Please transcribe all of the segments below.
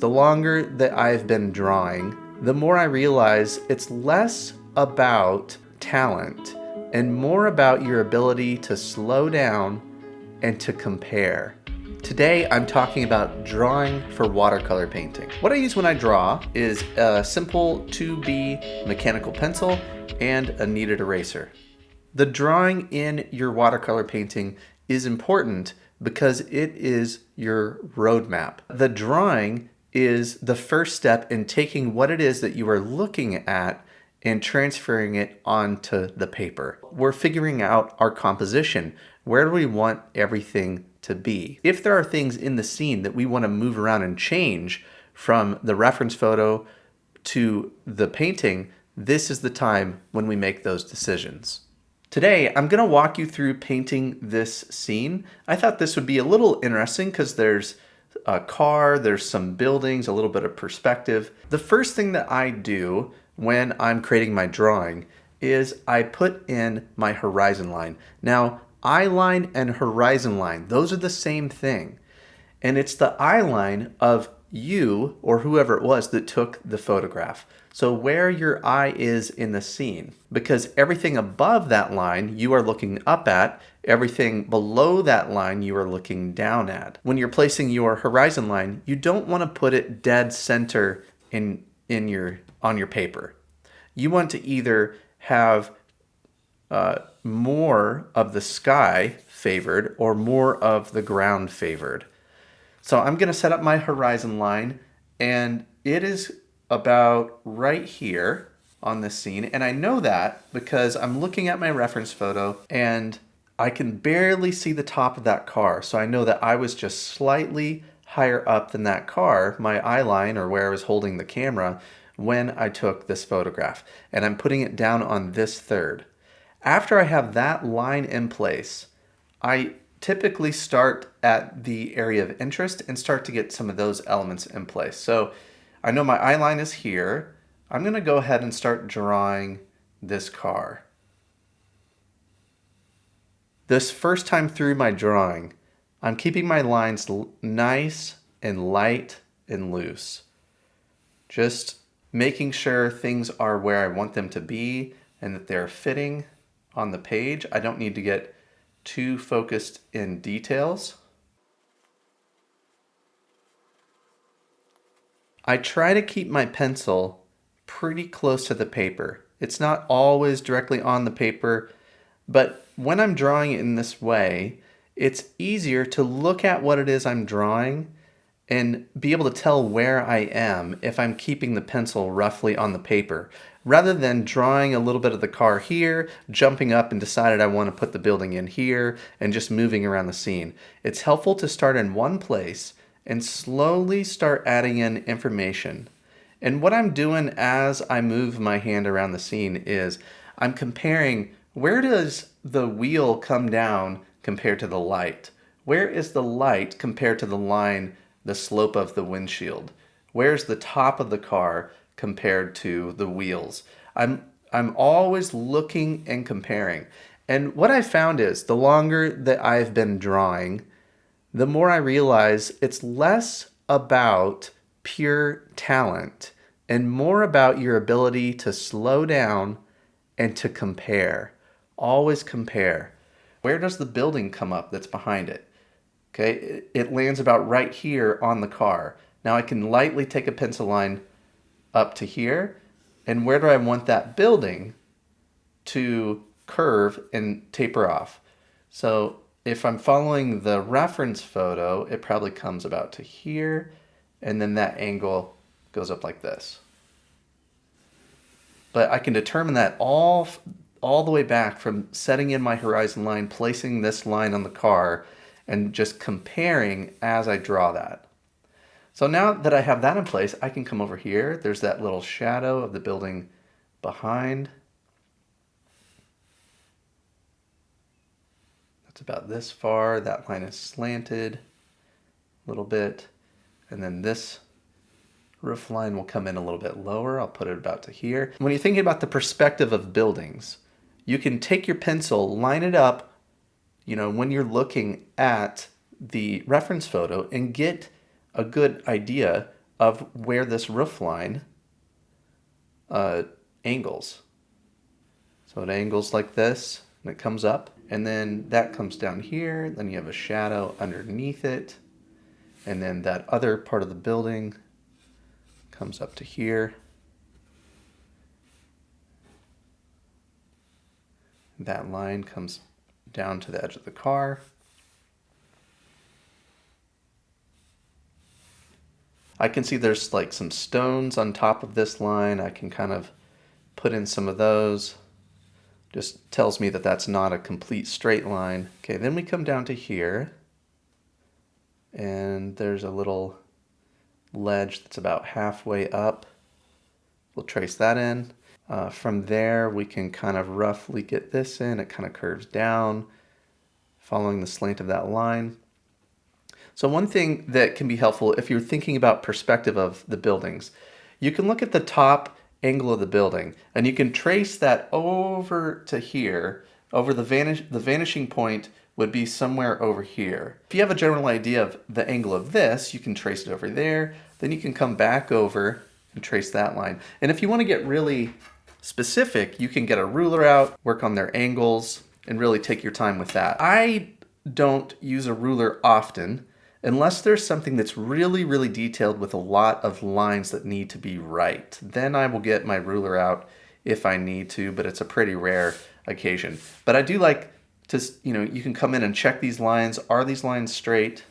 the longer that I've been drawing, the more I realize it's less about talent and more about your ability to slow down and to compare. Today, I'm talking about drawing for watercolor painting. What I use when I draw is a simple 2B mechanical pencil and a kneaded eraser. The drawing in your watercolor painting is important because it is your roadmap. The drawing is the first step in taking what it is that you are looking at and transferring it onto the paper. We're figuring out our composition. Where do we want everything to be? If there are things in the scene that we want to move around and change from the reference photo to the painting, this is the time when we make those decisions. Today, I'm going to walk you through painting this scene. I thought this would be a little interesting because there's a car, there's some buildings, a little bit of perspective. The first thing that I do when I'm creating my drawing is I put in my horizon line. Now, eye line and horizon line, those are the same thing. And it's the eye line of you or whoever it was that took the photograph. So where your eye is in the scene, because everything above that line you are looking up at, everything below that line you are looking down at. When you're placing your horizon line, you don't want to put it dead center on your paper. You want to either have more of the sky favored or more of the ground favored. So I'm going to set up my horizon line, and it is about right here on this scene. And I know that because I'm looking at my reference photo and I can barely see the top of that car. So I know that I was just slightly higher up than that car, my eye line or where I was holding the camera, when I took this photograph. And I'm putting it down on this third. After I have that line in place, I typically start at the area of interest and start to get some of those elements in place. So I know my eye line is here. I'm going to go ahead and start drawing this car. This first time through my drawing, I'm keeping my lines nice and light and loose. Just making sure things are where I want them to be and that they're fitting on the page. I don't need to get too focused in details. I try to keep my pencil pretty close to the paper. It's not always directly on the paper, but when I'm drawing it in this way, it's easier to look at what it is I'm drawing and be able to tell where I am if I'm keeping the pencil roughly on the paper, rather than drawing a little bit of the car here, jumping up and decided I want to put the building in here, and just moving around the scene. It's helpful to start in one place and slowly start adding in information. And what I'm doing as I move my hand around the scene is I'm comparing, where does the wheel come down compared to the light? Where is the light compared to the line, the slope of the windshield? Where's the top of the car compared to the wheels? I'm always looking and comparing. And what I found is the longer that I've been drawing, the more I realize it's less about pure talent and more about your ability to slow down and to compare. Always compare. Where does the building come up that's behind it? Okay, it lands about right here on the car. Now I can lightly take a pencil line up to here, and where do I want that building to curve and taper off? So if I'm following the reference photo, it probably comes about to here, and then that angle goes up like this. But I can determine that all the way back from setting in my horizon line, placing this line on the car, and just comparing as I draw that. So now that I have that in place, I can come over here. There's that little shadow of the building behind. That's about this far. That line is slanted a little bit. And then this roof line will come in a little bit lower. I'll put it about to here. When you're thinking about the perspective of buildings, you can take your pencil, line it up, when you're looking at the reference photo and get a good idea of where this roof line angles. So it angles like this, and it comes up, and then that comes down here, then you have a shadow underneath it, and then that other part of the building comes up to here. That line comes down to the edge of the car. I can see there's like some stones on top of this line. I can kind of put in some of those. Just tells me that that's not a complete straight line. Okay, then we come down to here, and there's a little ledge that's about halfway up. We'll trace that in. From there, we can kind of roughly get this in. It kind of curves down, following the slant of that line. So one thing that can be helpful if you're thinking about perspective of the buildings, you can look at the top angle of the building, and you can trace that over to here. Over the vanishing point would be somewhere over here. If you have a general idea of the angle of this, you can trace it over there. Then you can come back over and trace that line. And if you want to get really specific, you can get a ruler out, work on their angles, and really take your time with that. I don't use a ruler often unless there's something that's really, really detailed with a lot of lines that need to be right. Then I will get my ruler out if I need to, but it's a pretty rare occasion. But I do like to, you can come in and check these lines. Are these lines straight?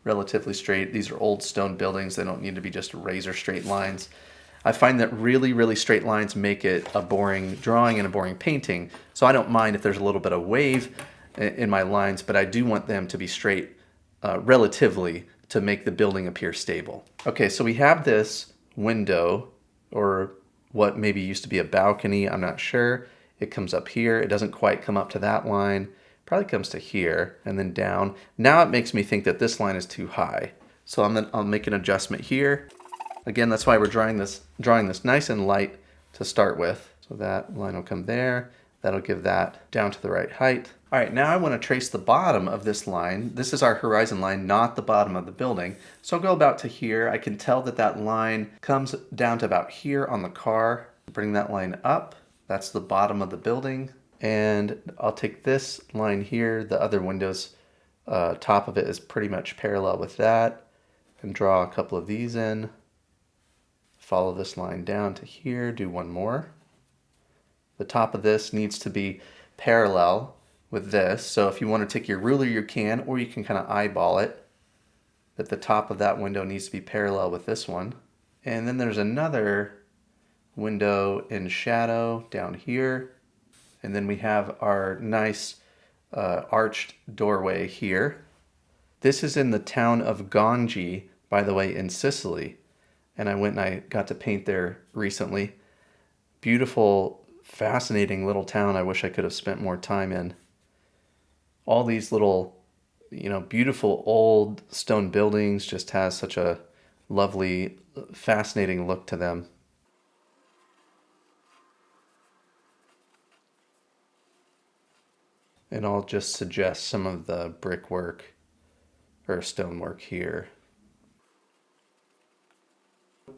Relatively straight. These are old stone buildings. They don't need to be just razor straight lines. I find that really, really straight lines make it a boring drawing and a boring painting. So I don't mind if there's a little bit of wave in my lines, but I do want them to be straight relatively to make the building appear stable. Okay, so we have this window, or what maybe used to be a balcony, I'm not sure. It comes up here. It doesn't quite come up to that line. Probably comes to here and then down. Now it makes me think that this line is too high. So I'll make an adjustment here. Again, that's why we're drawing this nice and light to start with. So that line will come there. That'll give that down to the right height. All right, now I want to trace the bottom of this line. This is our horizon line, not the bottom of the building. So I'll go about to here. I can tell that that line comes down to about here on the car. Bring that line up. That's the bottom of the building. And I'll take this line here. The other window's top of it is pretty much parallel with that. And draw a couple of these in. Follow this line down to here. Do one more. The top of this needs to be parallel with this. So if you want to take your ruler, you can, or you can kind of eyeball it. That the top of that window needs to be parallel with this one. And then there's another window in shadow down here. And then we have our nice arched doorway here. This is in the town of Ganji, by the way, in Sicily. And I went and I got to paint there recently. Beautiful, fascinating little town I wish I could have spent more time in. All these little, beautiful old stone buildings just has such a lovely, fascinating look to them. And I'll just suggest some of the brickwork or stonework here.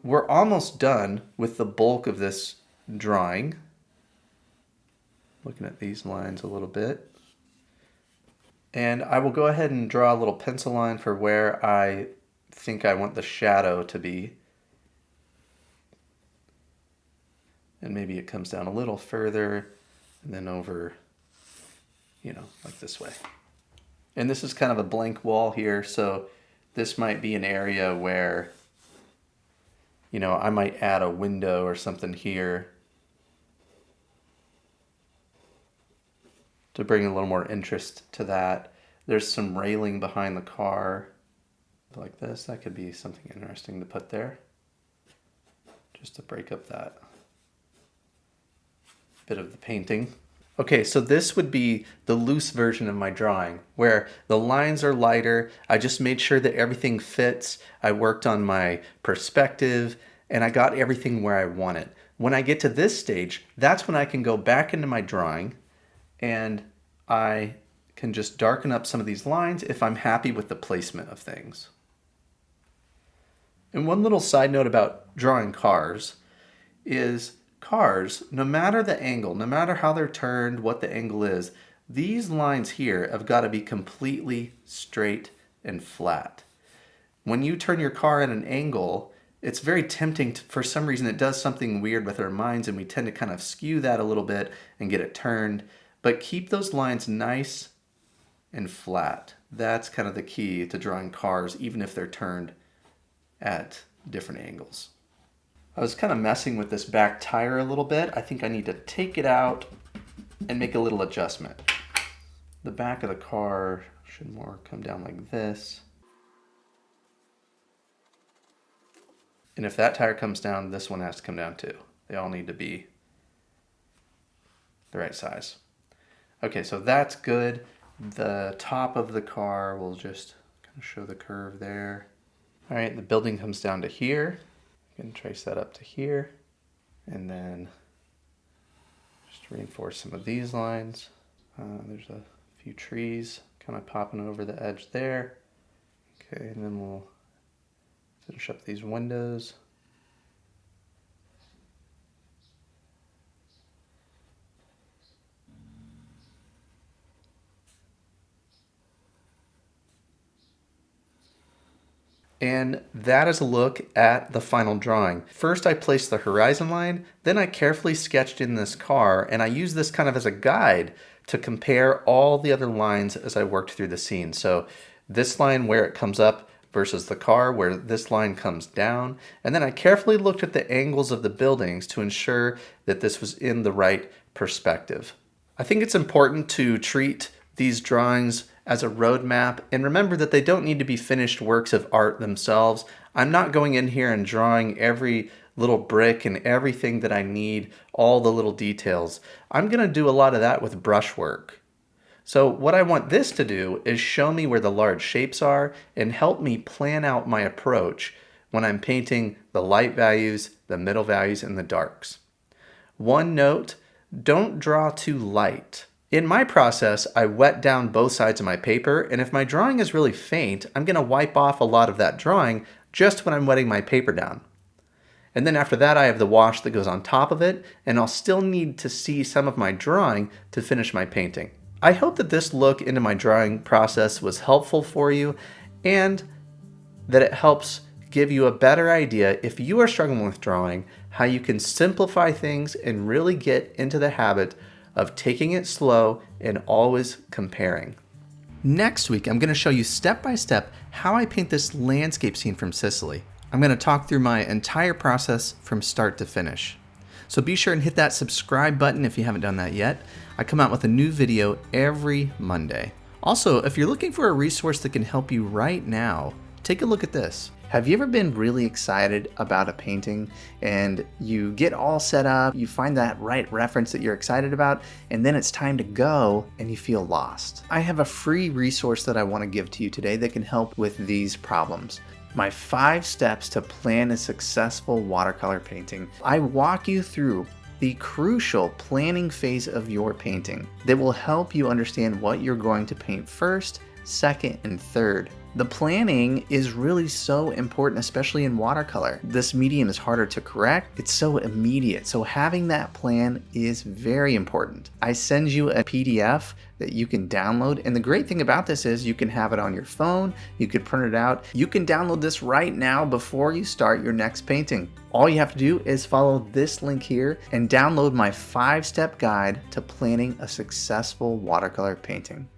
We're almost done with the bulk of this drawing. Looking at these lines a little bit. And I will go ahead and draw a little pencil line for where I think I want the shadow to be. And maybe it comes down a little further and then over, like this way. And this is kind of a blank wall here, so this might be an area where, I might add a window or something here to bring a little more interest to that. There's some railing behind the car like this. That could be something interesting to put there, just to break up that bit of the painting. Okay, so this would be the loose version of my drawing, where the lines are lighter. I just made sure that everything fits. I worked on my perspective, and I got everything where I want it. When I get to this stage, that's when I can go back into my drawing, and I can just darken up some of these lines if I'm happy with the placement of things. And one little side note about drawing cars is cars, no matter the angle, no matter how they're turned, what the angle is, these lines here have got to be completely straight and flat. When you turn your car at an angle, it's very tempting to, for some reason, it does something weird with our minds and we tend to kind of skew that a little bit and get it turned. But keep those lines nice and flat. That's kind of the key to drawing cars, even if they're turned at different angles. I was kind of messing with this back tire a little bit. I think I need to take it out and make a little adjustment. The back of the car should more come down like this. And if that tire comes down, this one has to come down too. They all need to be the right size. Okay, so that's good. The top of the car will just kind of show the curve there. All right, the building comes down to here. You can trace that up to here. And then just reinforce some of these lines. There's a few trees kind of popping over the edge there. Okay, and then we'll finish up these windows. And that is a look at the final drawing. First I placed the horizon line, then I carefully sketched in this car, and I used this kind of as a guide to compare all the other lines as I worked through the scene. So this line where it comes up versus the car where this line comes down. And then I carefully looked at the angles of the buildings to ensure that this was in the right perspective. I think it's important to treat these drawings as a roadmap, and remember that they don't need to be finished works of art themselves. I'm not going in here and drawing every little brick and everything that I need, all the little details. I'm going to do a lot of that with brushwork. So what I want this to do is show me where the large shapes are and help me plan out my approach when I'm painting the light values, the middle values, and the darks. One note, don't draw too light. In my process, I wet down both sides of my paper, and if my drawing is really faint, I'm going to wipe off a lot of that drawing just when I'm wetting my paper down. And then after that, I have the wash that goes on top of it, and I'll still need to see some of my drawing to finish my painting. I hope that this look into my drawing process was helpful for you, and that it helps give you a better idea, if you are struggling with drawing, how you can simplify things and really get into the habit of taking it slow and always comparing. Next week, I'm going to show you step by step how I paint this landscape scene from Sicily. I'm going to talk through my entire process from start to finish. So be sure and hit that subscribe button if you haven't done that yet. I come out with a new video every Monday. Also, if you're looking for a resource that can help you right now, take a look at this. Have you ever been really excited about a painting and you get all set up, you find that right reference that you're excited about, and then it's time to go and you feel lost? I have a free resource that I want to give to you today that can help with these problems. My 5 steps to plan a successful watercolor painting. I walk you through the crucial planning phase of your painting that will help you understand what you're going to paint first, second, and third. The planning is really so important, especially in watercolor. This medium is harder to correct. It's so immediate. So having that plan is very important. I send you a PDF that you can download. And the great thing about this is you can have it on your phone. You could print it out. You can download this right now before you start your next painting. All you have to do is follow this link here and download my 5-step guide to planning a successful watercolor painting.